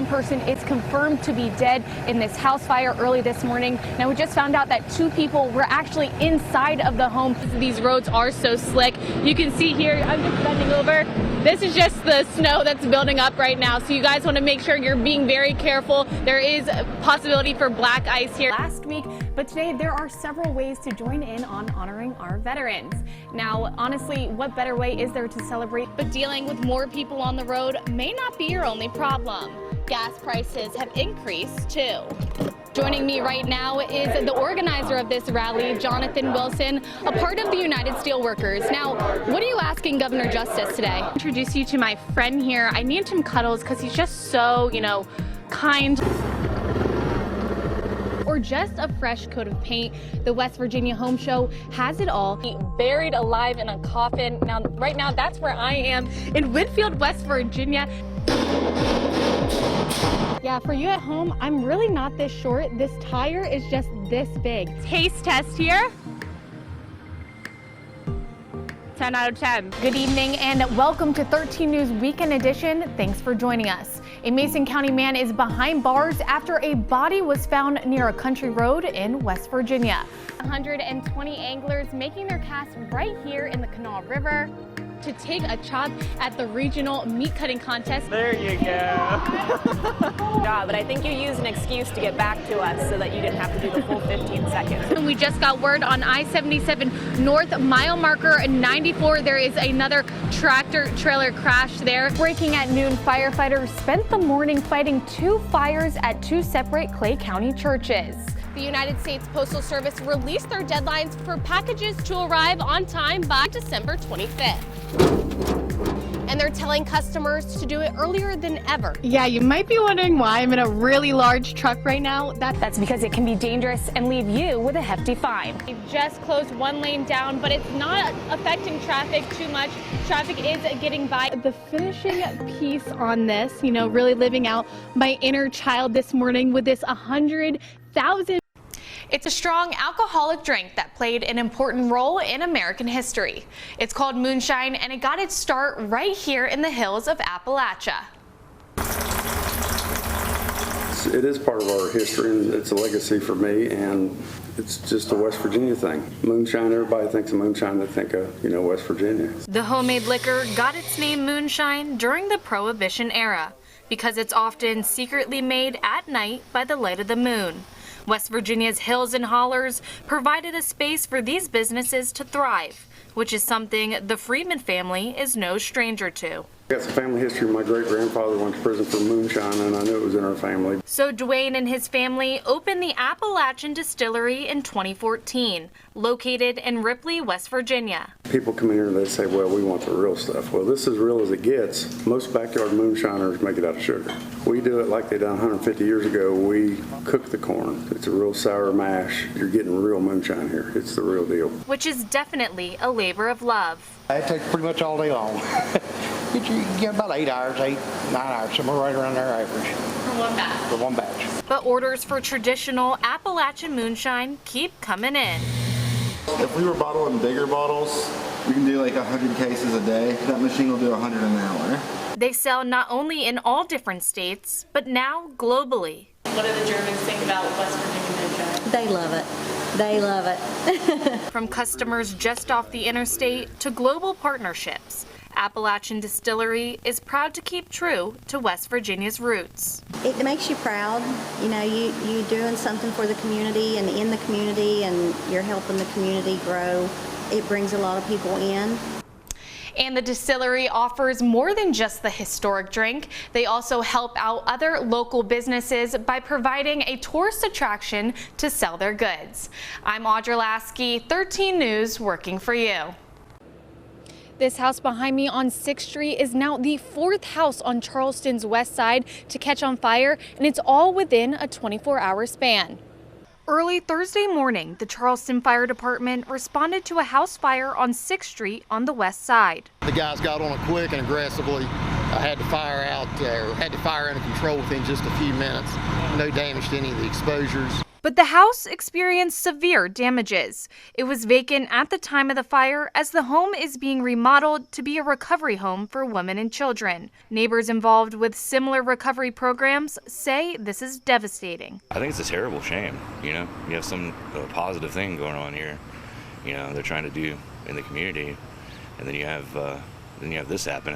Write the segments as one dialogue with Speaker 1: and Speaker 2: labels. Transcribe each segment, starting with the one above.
Speaker 1: person is confirmed to be dead in this house fire early this morning. Now, we just found out that 2 people were actually inside of the home. These roads are so slick. You can see here, I'm just bending over. This is just the snow that's building up right now. So you guys want to make sure you're being very careful. There is a possibility for black ice here last week, but today there are several ways to join in on honoring our veterans. Now, honestly, what better way is there to celebrate? But dealing with more people on the road may not be your only problem. Gas prices have increased too. Joining me right now is the organizer of this rally, Jonathan Wilson, a part of the United Steelworkers. Now, what are you asking Governor Justice today? Introduce you to my friend here. I need some cuddles because he's just so, kind. Or just a fresh coat of paint. The West Virginia Home Show has it all. Buried alive in a coffin. Now, right now, that's where I am in Whitfield, West Virginia. Yeah, for you at home, I'm really not this short. This tire is just this big. Taste test here. 10 out of 10. Good evening and welcome to 13 News Weekend Edition. Thanks for joining us. A Mason County man is behind bars after a body was found near a country road in West Virginia. 120 anglers making their cast right here in the Kanawha River to take a chop at the regional meat cutting contest.
Speaker 2: There you go.
Speaker 3: Yeah, but I think you used an excuse to get back to us so that you didn't have to do the full 15 seconds.
Speaker 1: And we just got word on I-77 North mile marker 94. There is another tractor trailer crash there. Breaking at noon, firefighters spent the morning fighting 2 fires at 2 separate Clay County churches. The United States Postal Service released their deadlines for packages to arrive on time by December 25th. And they're telling customers to do it earlier than ever. Yeah, you might be wondering why I'm in a really large truck right now. That's because it can be dangerous and leave you with a hefty fine. They've just closed 1 lane down, but it's not affecting traffic too much. Traffic is getting by. The finishing piece on this, really living out my inner child this morning with this 100,000. It's a strong alcoholic drink that played an important role in American history. It's called moonshine, and it got its start right here in the hills of Appalachia.
Speaker 4: It is part of our history, and it's a legacy for me, and it's just a West Virginia thing. Moonshine, everybody thinks of moonshine, they think of, West Virginia.
Speaker 1: The homemade liquor got its name moonshine during the Prohibition era because it's often secretly made at night by the light of the moon. West Virginia's hills and hollers provided a space for these businesses to thrive, which is something the Freeman family is no stranger to.
Speaker 4: I got some family history. My great-grandfather went to prison for moonshine, and I knew it was in our family.
Speaker 1: So Dwayne and his family opened the Appalachian distillery in 2014, located in Ripley, West Virginia.
Speaker 4: People come in here and they say, well, we want the real stuff. Well, this is as real as it gets. Most backyard moonshiners make it out of sugar. We do it like they done 150 years ago. We cook the corn. It's a real sour mash. You're getting real moonshine here. It's the real deal.
Speaker 1: Which is definitely a labor of love.
Speaker 5: It takes pretty much all day long. You get about 8 hours, 8, 9 hours, somewhere right around there average.
Speaker 1: For one batch?
Speaker 5: For one batch.
Speaker 1: But orders for traditional Appalachian moonshine keep coming in.
Speaker 6: If we were bottling bigger bottles, we can do like 100 cases a day. That machine will do 100 an hour.
Speaker 1: They sell not only in all different states, but now globally. What do the Germans think about West Virginia moonshine?
Speaker 7: They love it. They love it.
Speaker 1: From customers just off the interstate to global partnerships, Appalachian Distillery is proud to keep true to West Virginia's roots.
Speaker 7: It makes you proud. You're doing something for the community and in the community, and you're helping the community grow. It brings a lot of people in.
Speaker 1: And the distillery offers more than just the historic drink. They also help out other local businesses by providing a tourist attraction to sell their goods. I'm Audrawlaskey, 13 News, working for you. This house behind me on 6th Street is now the 4th house on Charleston's west side to catch on fire, and it's all within a 24-hour span. Early Thursday morning, the Charleston Fire Department responded to a house fire on 6th Street on the west side.
Speaker 5: The guys got on it quick and aggressively. I had to fire under control within just a few minutes. No damage to any of the exposures.
Speaker 2: But the house experienced severe damages. It was vacant at the time of the fire as the home is being remodeled to be a recovery home for women and children. Neighbors involved with similar recovery programs say this is devastating.
Speaker 8: I think it's a terrible shame. You have some positive thing going on here. They're trying to do in the community, and then you have this happen.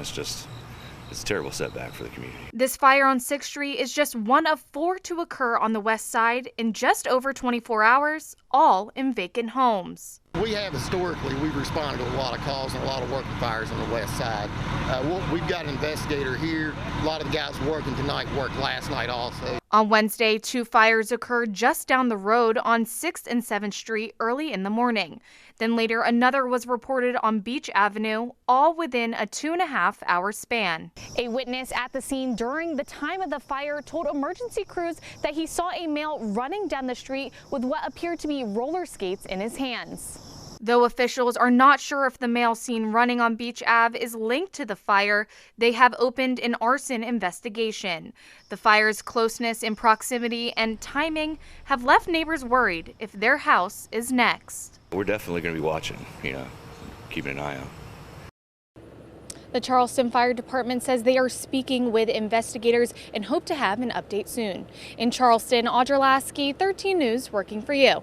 Speaker 8: It's a terrible setback for the community.
Speaker 2: This fire on 6th Street is just one of 4 to occur on the west side in just over 24 hours, all in vacant homes.
Speaker 5: We have historically, we've responded to a lot of calls and a lot of working fires on the west side. We've got an investigator here. A lot of the guys working tonight worked last night also.
Speaker 2: On Wednesday, 2 fires occurred just down the road on 6th and 7th Street early in the morning. Then later, another was reported on Beach Avenue, all within a 2.5-hour span.
Speaker 1: A witness at the scene during the time of the fire told emergency crews that he saw a male running down the street with what appeared to be roller skates in his hands.
Speaker 2: Though officials are not sure if the male seen running on Beach Ave is linked to the fire, they have opened an arson investigation. The fire's closeness in proximity and timing have left neighbors worried if their house is next.
Speaker 8: We're definitely going to be watching, keeping an eye out.
Speaker 1: The Charleston Fire Department says they are speaking with investigators and hope to have an update soon. In Charleston, Audra Laskey, 13 News, working for you.